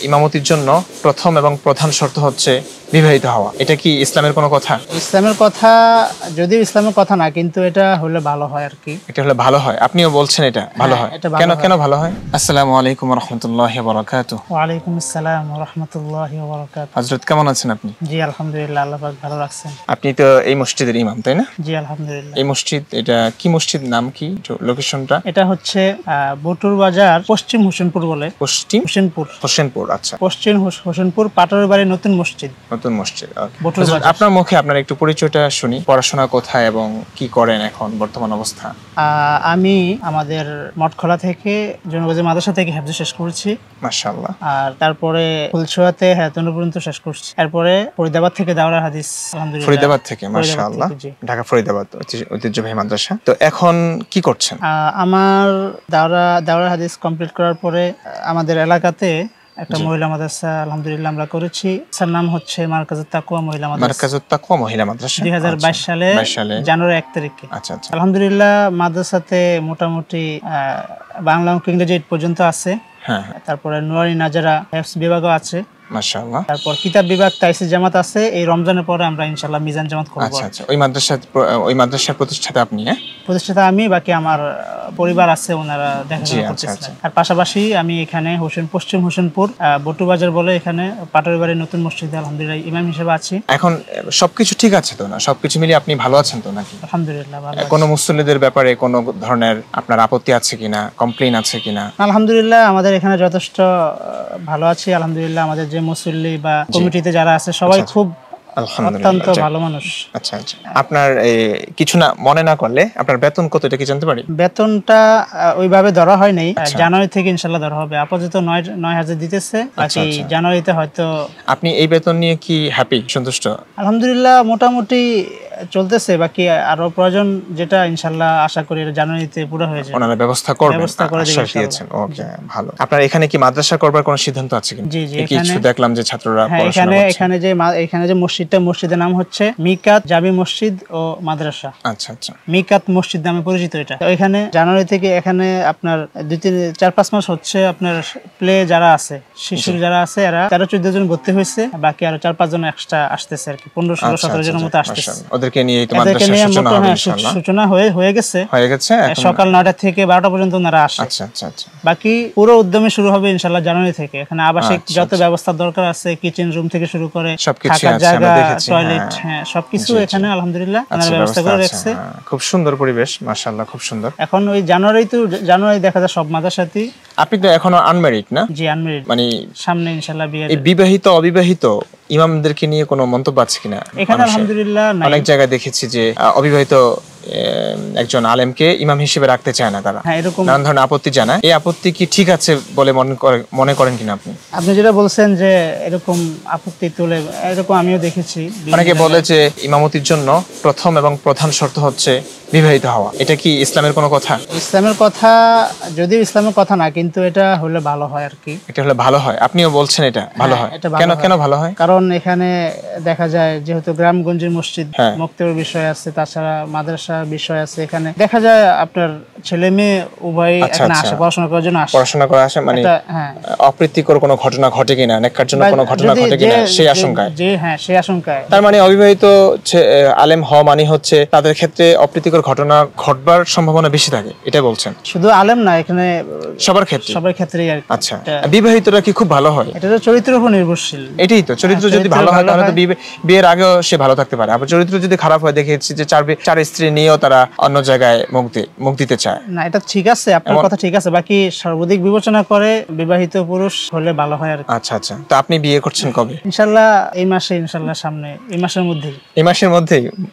ইমামতির জন্য প্রথম এবং প্রধান শর্ত হচ্ছে বিবাহিত হওয়া। এটা কি ইসলামের কোনো কথা? ইসলামের কথা, যদিও ইসলামের কথা না, কিন্তু এটা হলে ভালো হয় আর কি। এটা হলে ভালো হয়, আপনিও বলছেন এটা ভালো হয়। কেন কেন ভালো হয়? আসসালামু আলাইকুম ওয়া রাহমাতুল্লাহি ওয়া বারাকাতুহু। ওয়া আলাইকুম আসসালাম ওয়া রাহমাতুল্লাহি ওয়া বারাকাতুহু। হযরত কেমন আছেন আপনি? জি আলহামদুলিল্লাহ, আল্লাহ পাক ভালো রাখছেন। আপনি তো এই মসজিদের ইমাম, তাই না? জি আলহামদুলিল্লাহ। এই মসজিদ, এটা কি মসজিদ, নাম কি, লোকেশনটা? এটা হচ্ছে বটুর বাজার পশ্চিম হোসেনপুর বলে। পশ্চিম হোসেনপুর। আচ্ছা, পশ্চিম হোসেনপুর পাটোয়ারি বাড়ি নতুন মসজিদ। নতুন মসজিদ। আপনার মুখে আপনার একটু পরিচয়টা শুনি। পড়াশোনা কোথায় এবং কি করেন এখন বর্তমান অবস্থা? আমি আমাদের মঠখোলা থেকে জনগজে মাদ্রাসা থেকে হেফজ শেষ করেছি, মাশাআল্লাহ। আর তারপরে ফুলছোয়াতে হায়াতুন পর্যন্ত শেষ করছি। এরপরে ফরিদাবাদ থেকে দাওরা হাদিস, আলহামদুলিল্লাহ। ফরিদাবাদ থেকে, মাশাআল্লাহ। ঢাকা ফরিদাবাদ ঐতিহ্যবাহী মাদ্রাসা। তো এখন কি করছেন? আমার দাওরা হাদিস কমপ্লিট করার পরে আমাদের এলাকাতে একটা মহিলা মাদ্রাসা আলহামদুলিল্লাহ আমরা করেছি। তার নাম হচ্ছে মারকাজুত তাকওয়া মহিলা মাদ্রাসা। 2022 সালে জানুয়ারি 1 তারিখে। আচ্ছা আচ্ছা। আলহামদুলিল্লাহ মাদ্রাসাতে মোটামুটি বাংলা অঙ্ক ইংরেজি 8 পর্যন্ত আছে। হ্যাঁ। তারপরে নুরানি নাজারা হেফজ বিভাগও আছে, মাশাআল্লাহ। তারপর কিতাব বিভাগ তাইসির জামাত আছে। এই রমজানের পরে আমরা ইনশাআল্লাহ মিজান জামাত করব। আচ্ছা আচ্ছা। ওই মাদ্রাসার প্রতিষ্ঠাতা আপনি? প্রতিষ্ঠাতা আমি, বাকি আমার পরিবার আছে, ওনারা দেখাশোনা করতেছেন। আর পাশাপাশি আমি এখানে পশ্চিম হোসেনপুর বটু বাজার বলে এখানে পাটোয়ারি বাড়ির নতুন মসজিদে আলহামদুলিল্লাহ ইমাম হিসেবে আছি। এখন সবকিছু ঠিক আছে তো না? সবকিছু মিলিয়ে আপনি ভালো আছেন তো নাকি? আলহামদুলিল্লাহ ভালো আছি। কোনো মুসল্লিদের ব্যাপারে কোনো ধরনের আপনার আপত্তি আছে কিনা, কমপ্লেইন আছে কিনা? আলহামদুলিল্লাহ আমাদের এখানে যথেষ্ট ভালো আছি আলহামদুলিল্লাহ। আমাদের যে মুসল্লি বা কমিটিতে যারা আছে সবাই খুব অত্যন্ত ভালো মানুষ। আচ্ছা আচ্ছা। আপনার কিছু না মনে না করলে আপনার বেতন কত, এটা কি জানতে পারি? বেতনটা ওইভাবে ধরা হয় নাই, জানুয়ারি থেকে ইনশাআল্লাহ ধরা হবে। আপাতত 9,000 দিতেছে, বাকি জানুয়ারিতে হয়তো। আপনি এই বেতন নিয়ে কি হ্যাপি, সন্তুষ্ট? আলহামদুলিল্লাহ মোটামুটি চলতেছে, বাকি আরো প্রয়োজন যেটা ইনশাআল্লাহ আশা করি জানুয়ারিতে পুরো হয়ে যাবে। ওনারা ব্যবস্থা করে দিয়েছেন। ওকে, ভালো। আপনার এখানে কি মাদ্রাসা করবার কোনো সিদ্ধান্ত আছে কিনা? জি জি, কিছু দেখলাম যে ছাত্ররা পড়াশোনা করছে। এখানে যে মসজিদের নাম হচ্ছে মিকাত জামি মসজিদ ও মাদ্রাসা। আচ্ছা আচ্ছা। মিকাত মসজিদ নামে পরিচিত এটা। তো এখানে জানুয়ারি থেকে এখানে আপনার 4-5 মাস হচ্ছে আপনার প্লে যারা আছে, শিশু যারা আছে, এরা 13-14 জন ভর্তি হয়েছে, বাকি আরো 4-5 জন এক্সট্রা আসতেছে আর কি। 15-16-17 জনের মতো আসতেছে। ওদেরকে নিয়ে এই মাদ্রাসার সূচনা হবে ইনশাআল্লাহ। সূচনা হয়ে গেছে সকাল 9টা থেকে 12টা পর্যন্ত ওনারা আসে। আচ্ছা আচ্ছা আচ্ছা। বাকি পুরো উদ্যমে শুরু হবে ইনশাআল্লাহ জানুয়ারি থেকে। এখানে আবাসিক যত ব্যবস্থা দরকার আছে, কিচেন রুম থেকে শুরু করে থাকার জায়গা, টয়লেট, সবকিছু এখানে আলহামদুলিল্লাহ ওনারা ব্যবস্থা করে রাখছে। খুব সুন্দর পরিবেশ, মাশাআল্লাহ, খুব সুন্দর। এখন ওই জানুয়ারি দেখা যায় সব মাদ্রাসাতেই। আপনি তো এখনো আনম্যারিড না? জি আনম্যারিড। মানে সামনে ইনশাআল্লাহ বিয়ে। এই বিবাহিত অবিবাহিত ইমামদেরকে নিয়ে কোনো মন্তব্য আছে কিনা? এখানে আলহামদুলিল্লাহ অনেক জায়গায় দেখেছি যে অবিবাহিত একজন আলেমকে ইমাম হিসেবে রাখতে চায় না তারা। এরকম নানান ধরনের আপত্তি জানায়। এই আপত্তি কি ঠিক আছে বলে মনে করেন কিনা আপনি? আপনি যেটা বলছেন যে এরকম আপত্তি তুলে, এরকম আমিও দেখেছি। অনেকে বলে যে ইমামতির জন্য প্রথম এবং প্রধান শর্ত হচ্ছে বিবাহিত হওয়া। এটা কি ইসলামের কোনো কথা? ইসলামের কথা, যদিও ইসলামের কথা না, কিন্তু এটা হলে ভালো হয় আর কি। এটা হলে ভালো হয়, আপনিও বলছেন এটা ভালো হয়। কেন ভালো হয়? কারণ এখানে দেখা যায় যেহেতু গ্রামগঞ্জের মসজিদ, মক্তবের বিষয় আছে, তাছাড়া মাদ্রাসা বিষয় আছে। এখানে দেখা যায় আপনার ছেলে মেয়ে উভয় এখানে আসে, পড়াশোনা করার জন্য আসে। পড়াশোনা করে আসে, মানে অপ্রীতিকর কোনো ঘটনা ঘটে কিনা, নেককারজনক কোনো ঘটনা ঘটে কিনা সেই আশঙ্কায়। সেই আশঙ্কায়। তার মানে অবিবাহিত আলেম হওয়া মানে হচ্ছে তাদের ক্ষেত্রে অপ্রীতিকর ঘটনা ঘটবার সম্ভাবনা বেশি থাকে, এটা বলছেন? শুধু আলেম না, এখানে সবার ক্ষেত্রেই। আচ্ছা, বিবাহিতরা কি খুব ভালো হয়? এটা তো চরিত্রের উপর নির্ভরশীল। এটাই তো, চরিত্র যদি ভালো হয় তাহলে তো বিয়ের আগেও সে ভালো থাকতে পারে। আবার চরিত্র যদি খারাপ হয়, দেখেছি যে 4 স্ত্রী নিয়েও তারা অন্য জায়গায় মুখ দিতে চায়। না, এটা ঠিক আছে, আপনার কথা ঠিক আছে। বাকি সর্বাধিক বিবেচনা করে বিবাহিত পুরুষ হলে ভালো হয় আর কি। আচ্ছা আচ্ছা। তো আপনি বিয়ে করছেন কবে? ইনশাআল্লাহ এই মাসে, ইনশাআল্লাহ সামনে এই মাসের মধ্যেই।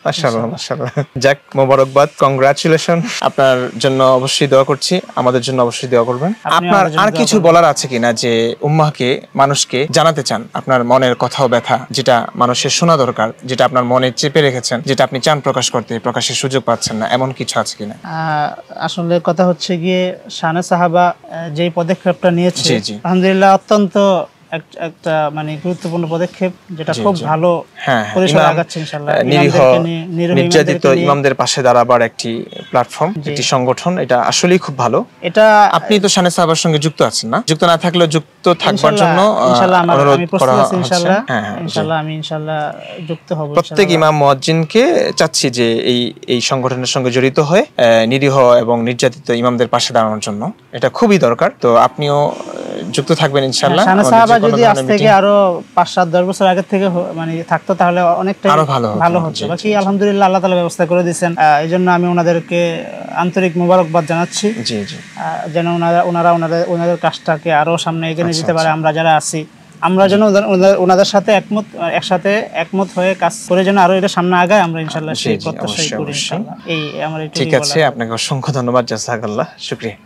মাশাআল্লাহ মাশাআল্লাহ। যাক, মোবারকবাদ, কংগ্রাচুলেশন। আপনার জন্য অবশ্যই দোয়া করছি, আমাদের জন্য অবশ্যই দোয়া করবেন। আপনার আর কিছু বলার আছে কিনা যে উম্মাহকে, মানুষকে জানাতে চান আপনার মনের কথা ও ব্যথা, যেটা মানুষের শোনা দরকার, যেটা আপনার মনে চেপে রেখেছেন, যেটা আপনি চান প্রকাশ করতে, প্রকাশের সুযোগ পাচ্ছেন না, এমন কিছু আছে কিনা? আসলে কথা হচ্ছে গিয়ে শানে সাহাবা যেই পদক্ষেপটা নিয়েছে আলহামদুলিল্লাহ অত্যন্ত একটা মানে গুরুত্বপূর্ণ পদক্ষেপ, যেটা খুব ভালো পরিসরে আগাচ্ছে ইনশাআল্লাহ। নির্যাতিত ইমামদের পাশে দাঁড়াবার একটি প্ল্যাটফর্ম, একটি সংগঠন, এটা আসলেই খুব ভালো। এটা আপনি তো শানে সাহাবার সঙ্গে যুক্ত আছেন না? যুক্ত না থাকলেও যুক্ত থাকবার জন্য ইনশাআল্লাহ অনুরোধ করা হচ্ছে। ইনশাআল্লাহ আমি ইনশাআল্লাহ যুক্ত হব। প্রত্যেক ইমাম মুয়াজ্জিনকে চাচ্ছি যে এই সংগঠনের সঙ্গে জড়িত হয়ে নিরীহ এবং নির্যাতিত ইমামদের পাশে দাঁড়ানোর জন্য, এটা খুবই দরকার। তো আপনিও যুক্ত থাকবেন ইনশাআল্লাহ। শানে সাহাবা যদি আজ থেকে আরো 5-7-10 বছর আগে থেকে মানে থাকতো তাহলে অনেকটাই ভালো হতো। বাকি আলহামদুলিল্লাহ আল্লাহ তাআলা ব্যবস্থা করে দিয়েছেন। এইজন্য আমি ওনাদেরকে আন্তরিক মোবারকবাদ জানাচ্ছি। জি জি, যেন ওনাদের কাজটাকে আরো সামনে এগিয়ে নিয়ে যেতে পারে। আমরা যারা আছি আমরা যেন ওনাদের সাথে একসাথে একমত হয়ে কাজ করে যেন আরো এটা সামনে আগায়, আমরা ইনশাআল্লাহ সেই প্রত্যাশাই করি ইনশাআল্লাহ। এই আমার ঠিক আছে, আপনাকে অসংখ্য ধন্যবাদ। জাযাকাল্লাহ, শুকরিয়া।